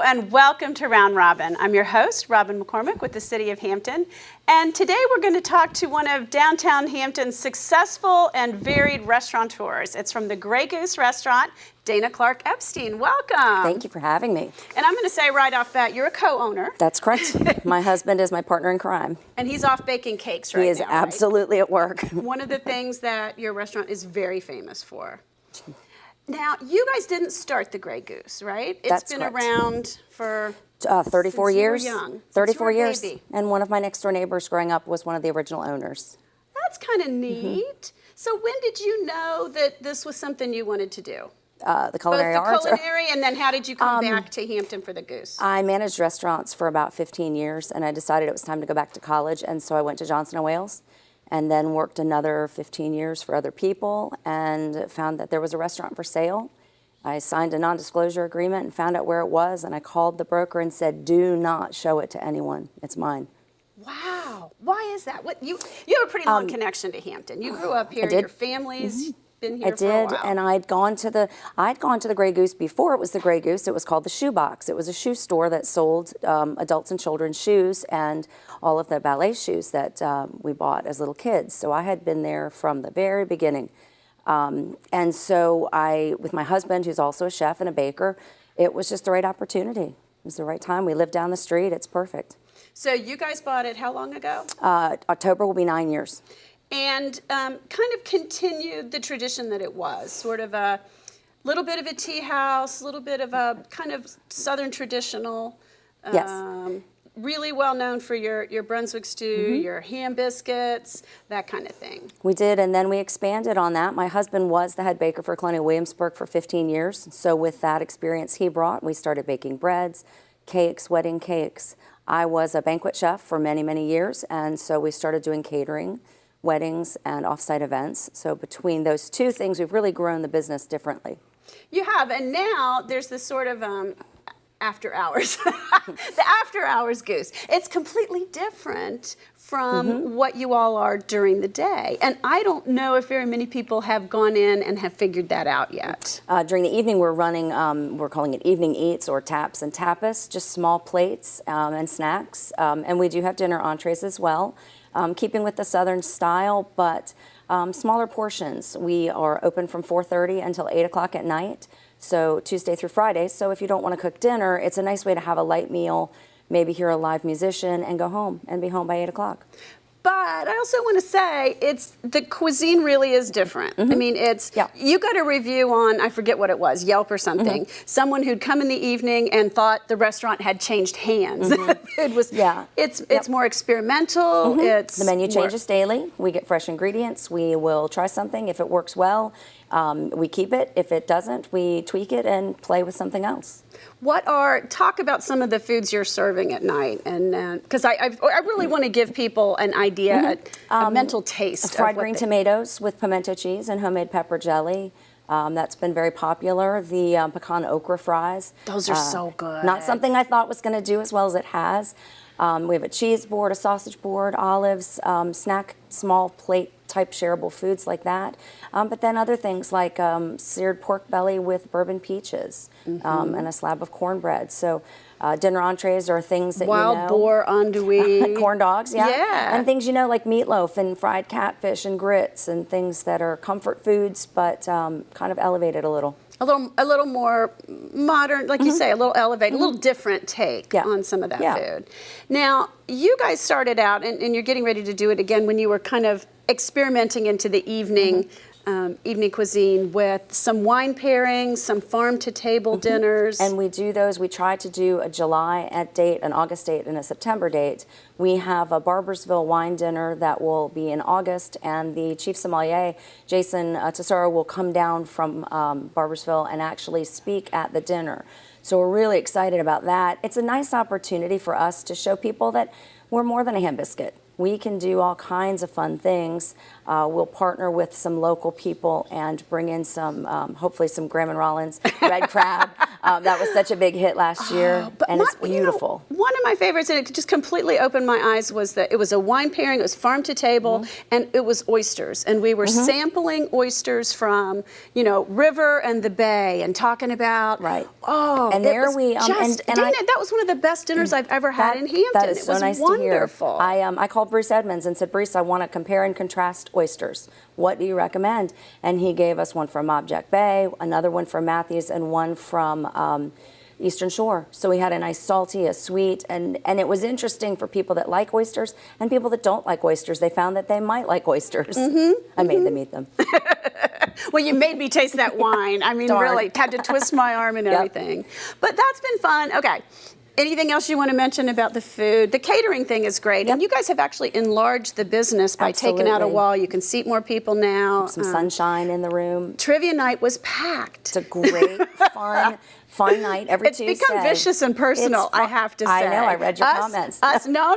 and welcome to Round Robin. I'm your host, Robin McCormick with the City of Hampton. And today we're going to talk to one of downtown Hampton's successful and varied restaurateurs. It's from the Grey Goose restaurant, Dana Clark Epstein. Welcome. Thank you for having me. And I'm going to say right off bat, you're a co-owner. That's correct. My husband is my partner in crime. And he's off baking cakes right now. He is absolutely at work. One of the things that your restaurant is very famous for. Now, you guys didn't start the Grey Goose, right? That's been correct. around for 34 years. You were young. 34 years. Baby. And one of my next door neighbors growing up was one of the original owners. That's kind of neat. So when did you know that this was something you wanted to do? The culinary arts. Both the culinary, and then how did you come back to Hampton for the Goose? I managed restaurants for about 15 years, and I decided it was time to go back to college, and so I went to Johnson & Wales, and then worked another 15 years for other people, and found that there was a restaurant for sale. I signed a non-disclosure agreement and found out where it was, and I called the broker and said, "Do not show it to anyone. It's mine." Wow. Why is that? What you have a pretty long connection to Hampton. You grew up here. I did. Your family's been here I for a did, while. and I'd gone to the Grey Goose before it was the Grey Goose. It was called the Shoe Box. It was a shoe store that sold adults and children's shoes and all of the ballet shoes that we bought as little kids. So I had been there from the very beginning. And so with my husband, who's also a chef and a baker, it was just the right opportunity. It was the right time. We live down the street. It's perfect. So you guys bought it how long ago? October will be 9 years. And kind of continued the tradition that it was, sort of a little bit of a tea house, a little bit of a kind of Southern traditional. Yes. Really well known for your Brunswick stew, your ham biscuits, that kind of thing. We did, and then we expanded on that. My husband was the head baker for Colonial Williamsburg for 15 years. So with that experience he brought, we started baking breads, cakes, wedding cakes. I was a banquet chef for many, many years, and so we started doing catering, weddings, and off-site events. So between those two things, we've really grown the business differently. You have, and now there's this sort of after hours, the after hours Goose. It's completely different from what you all are during the day. And I don't know if very many people have gone in and have figured that out yet. During the evening, we're running, we're calling it evening eats or taps and tapas, just small plates and snacks. And we do have dinner entrees as well, keeping with the Southern style, but smaller portions. We are open from 4:30 until 8 o'clock at night. So Tuesday through Friday. So if you don't want to cook dinner, it's a nice way to have a light meal, maybe hear a live musician, and go home and be home by 8 o'clock. But I also want to say the cuisine really is different. I mean, you got a review on, I forget what it was, Yelp or something. Someone who'd come in the evening and thought the restaurant had changed hands. It was, it's more experimental. The menu changes daily. We get fresh ingredients. We will try something. If it works well, we keep it. If it doesn't, we tweak it and play with something else. Talk about some of the foods you're serving at night, and because I really want to give people an idea, a mental taste. Fried green tomatoes with pimento cheese and homemade pepper jelly. That's been very popular. The pecan okra fries. Those are so good. Not something I thought was going to do as well as it has. We have a cheese board, a sausage board, olives, snack, small plate type shareable foods like that. But then other things like seared pork belly with bourbon peaches and a slab of cornbread. So dinner entrees are things that wild boar andouille. Corn dogs, and things like meatloaf and fried catfish and grits and things that are comfort foods but kind of elevated a little. A little more modern, like you say, a little elevated, a little different take on some of that food. Now, you guys started out, and you're getting ready to do it again, when you were kind of experimenting into the evening evening cuisine with some wine pairings, some farm-to-table dinners. And we do those. We try to do a July date, an August date, and a September date. We have a Barbersville wine dinner that will be in August, and the chief sommelier, Jason Tesoro, will come down from Barbersville and actually speak at the dinner. So we're really excited about that. It's a nice opportunity for us to show people that we're more than a ham biscuit. We can do all kinds of fun things. We'll partner with some local people and bring in some, hopefully some Graham and Rollins red crab. That was such a big hit last year, and it's beautiful. One of my favorites, and it just completely opened my eyes, was that it was a wine pairing, it was farm to table, and it was oysters. And we were sampling oysters from, you know, river and the bay, and talking about, and there we, Dana, that was one of the best dinners I've ever had in Hampton. That is so nice wonderful. to hear. I called Bruce Edmonds and said, Bruce, I want to compare and contrast oysters. What do you recommend? And he gave us one from Object Bay, another one from Matthews, and one from Eastern Shore. So we had a nice salty, a sweet, and it was interesting for people that like oysters and people that don't like oysters. They found that they might like oysters. I made them eat them. Well, you made me taste that wine. I mean, really, had to twist my arm and everything. But that's been fun. Okay. Anything else you want to mention about the food? The catering thing is great. And you guys have actually enlarged the business by taking out a wall. You can seat more people now. Some sunshine in the room. Trivia night was packed. It's a great, fun night every Tuesday. It's become vicious and personal, I have to say. I know, I read your comments. No.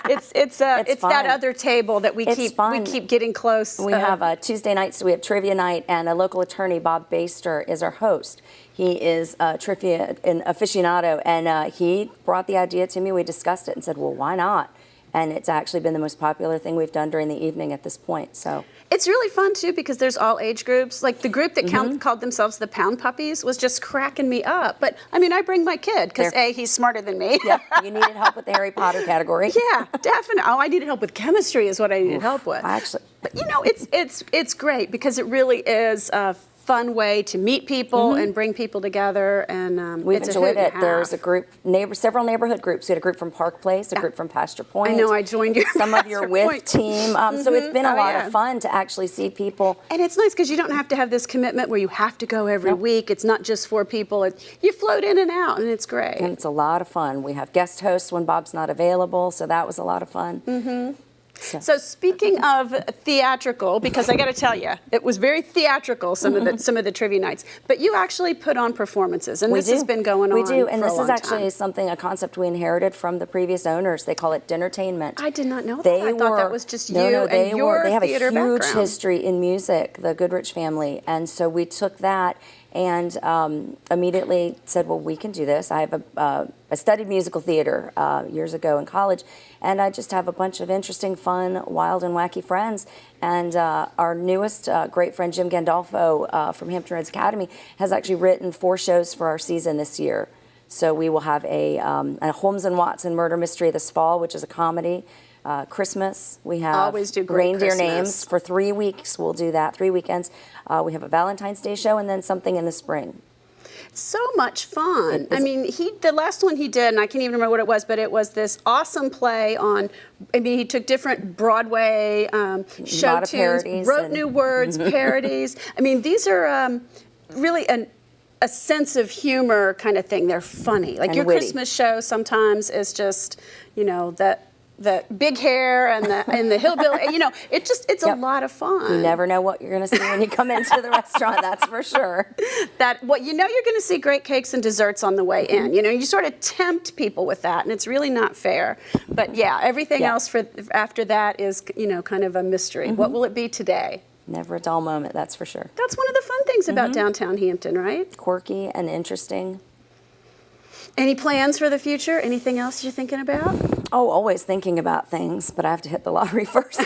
It's that other table that we keep getting close. We have Tuesday nights, so we have trivia night, and a local attorney, Bob Baster, is our host. He is a trivia aficionado, and he brought the idea to me. We discussed it and said, well, why not? And it's actually been the most popular thing we've done during the evening at this point. So it's really fun, too, because there's all age groups. Like the group that called themselves the Pound Puppies was just cracking me up. But, I mean, I bring my kid because, A, he's smarter than me. Yeah, you needed help with the Harry Potter category. Yeah, definitely. Oh, I needed help with chemistry is what I needed help with. Actually. But, you know, it's great because it really is fun way to meet people and bring people together, and we've enjoyed it. There's a group, several neighborhood groups. We had a group from Park Place, a group from Pasture Point. I know, I joined you. Some of your WIF team. So it's been a lot of fun to actually see people. And it's nice because you don't have to have this commitment where you have to go every week. It's not just 4 people. You float in and out, and it's great. And it's a lot of fun. We have guest hosts when Bob's not available, so that was a lot of fun. So speaking of theatrical, because I got to tell you, it was very theatrical, some of the trivia nights. But you actually put on performances, and this has been going on. We do, and for this a is long actually time. a concept we inherited from the previous owners. They call it Dinnertainment. I did not know that. I thought that was just you and your They have a theater huge background. history in music, the Goodrich family, and so we took that and immediately said, well, we can do this. I studied musical theater years ago in college, and I just have a bunch of interesting, fun, wild, and wacky friends. And our newest great friend, Jim Gandolfo from Hampton Roads Academy, has actually written 4 shows for our season this year. So we will have a Holmes and Watson murder mystery this fall, which is a comedy. Christmas, we have Always do great reindeer Christmas. names for 3 weeks. We'll do that, 3 weekends. We have a Valentine's Day show and then something in the spring. So much fun. I mean, the last one he did, and I can't even remember what it was, but it was this awesome play on, I mean, he took different Broadway show tunes, wrote new words, parodies. I mean, these are really a sense of humor kind of thing. They're funny. Like and your witty. Christmas show sometimes is just, you know, the big hair and the hillbilly, you know, it's a lot of fun. You never know what you're going to see when you come into the restaurant, that's for sure. You're going to see great cakes and desserts on the way in. You know, you sort of tempt people with that, and it's really not fair. But yeah, everything else after that is, you know, kind of a mystery. What will it be today? Never a dull moment, that's for sure. That's one of the fun things about downtown Hampton, right? Quirky and interesting. Any plans for the future? Anything else you're thinking about? Oh, always thinking about things, but I have to hit the lottery first.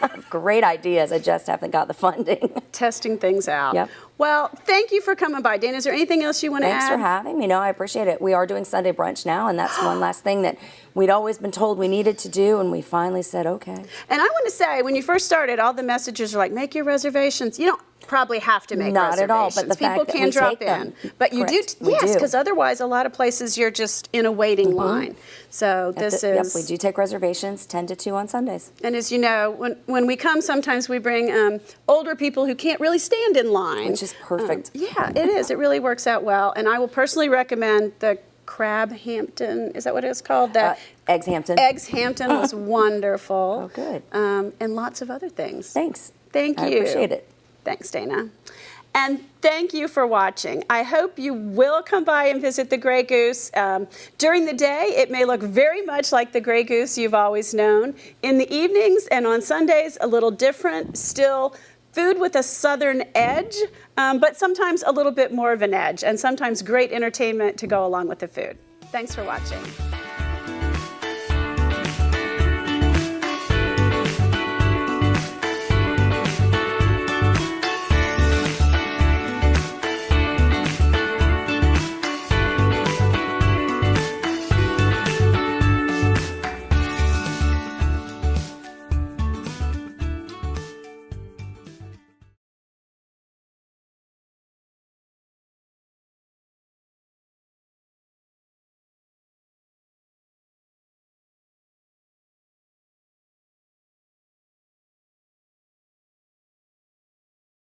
I have great ideas. I just haven't got the funding. Testing things out. Yep. Well, thank you for coming by. Dana, is there anything else you want to add? Thanks for having me. No, I appreciate it. We are doing Sunday brunch now, and that's one last thing that we'd always been told we needed to do, and we finally said, okay. And I want to say, when you first started, all the messages are like, make your reservations. You don't probably have to make reservations. Not at all, but the people fact that can we drop take them. But you Correct. do, yes, because otherwise a lot of places you're just in a waiting line. So this is... Yep, we do take reservations 10 to 2 on Sundays. And as you know, when we come, sometimes we bring older people who can't really stand in line. Which is perfect. Yeah, it is. It really works out well. And I will personally recommend the Crab Hampton. Is that what it's called? Eggs Hampton. Eggs Hampton was wonderful. Oh, good. And lots of other things. Thanks. Thank you. I appreciate it. Thanks, Dana. And thank you for watching. I hope you will come by and visit the Grey Goose. During the day, it may look very much like the Grey Goose you've always known. In the evenings and on Sundays, a little different. Still food with a southern edge, but sometimes a little bit more of an edge, and sometimes great entertainment to go along with the food. Thanks for watching.